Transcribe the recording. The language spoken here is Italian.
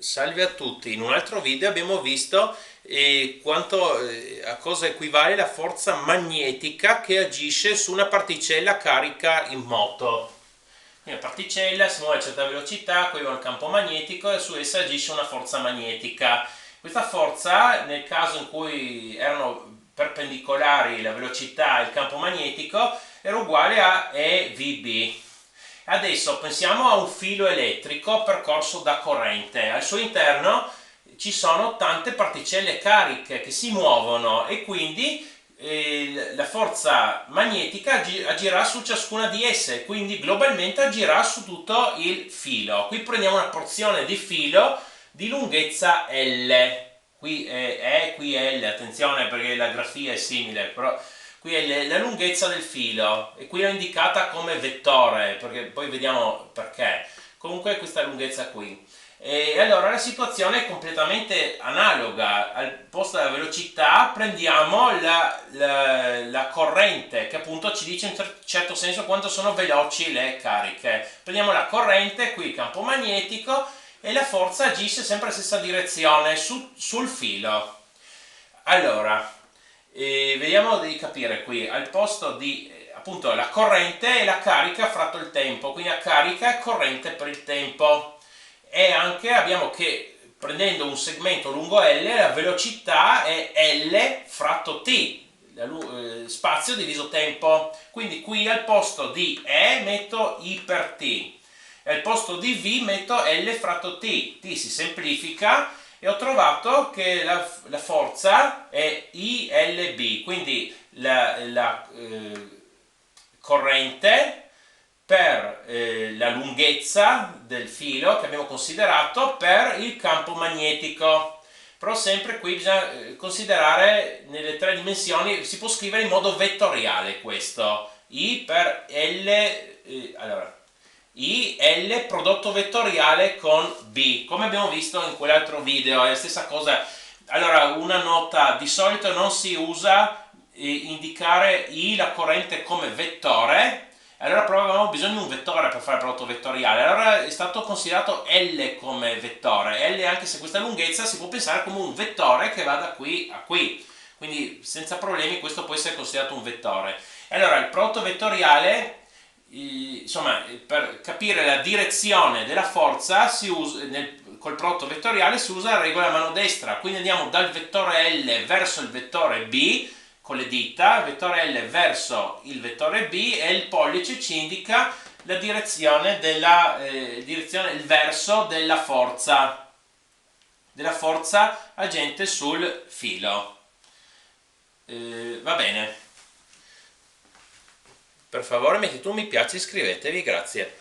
Salve a tutti, in un altro video abbiamo visto a cosa equivale la forza magnetica che agisce su una particella carica in moto. Quindi la particella si muove a certa velocità, qui va un campo magnetico e su essa agisce una forza magnetica. Questa forza, nel caso in cui erano perpendicolari la velocità e il campo magnetico, era uguale a EVB. Adesso pensiamo a un filo elettrico percorso da corrente. Al suo interno ci sono tante particelle cariche che si muovono e quindi la forza magnetica agirà su ciascuna di esse, quindi globalmente agirà su tutto il filo. Qui prendiamo una porzione di filo di lunghezza L. Qui è E, qui è L, attenzione perché la grafia è simile, però qui è la lunghezza del filo e qui l'ho indicata come vettore, perché poi vediamo perché. Comunque questa lunghezza qui. E allora la situazione è completamente analoga. Al posto della velocità prendiamo la corrente, che appunto ci dice in certo senso quanto sono veloci le cariche. Prendiamo la corrente, qui il campo magnetico, e la forza agisce sempre nella stessa direzione sul filo. Allora, vediamo di capire qui, al posto di appunto la corrente e la carica fratto il tempo, quindi la carica è corrente per il tempo. E anche abbiamo che prendendo un segmento lungo L la velocità è L fratto t, spazio diviso tempo. Quindi qui al posto di E metto I per t e al posto di V metto L fratto t si semplifica e ho trovato che la forza è ILB, quindi la corrente per la lunghezza del filo che abbiamo considerato per il campo magnetico. Però sempre qui bisogna considerare nelle tre dimensioni, si può scrivere in modo vettoriale questo. I per L, allora, I, L prodotto vettoriale con B, come abbiamo visto in quell'altro video, è la stessa cosa. Allora, una nota, di solito non si usa indicare I, la corrente, come vettore. Allora però avevamo bisogno di un vettore per fare il prodotto vettoriale, allora è stato considerato L come vettore. L, anche se questa lunghezza, si può pensare come un vettore che va da qui a qui, quindi senza problemi questo può essere considerato un vettore. Allora il prodotto vettoriale, insomma, per capire la direzione della forza si usa, col prodotto vettoriale si usa la regola a mano destra, quindi andiamo dal vettore L verso il vettore B con le dita, il vettore L verso il vettore B e il pollice ci indica la direzione il verso della forza agente sul filo. Va bene. Per favore mettete un mi piace e iscrivetevi, grazie.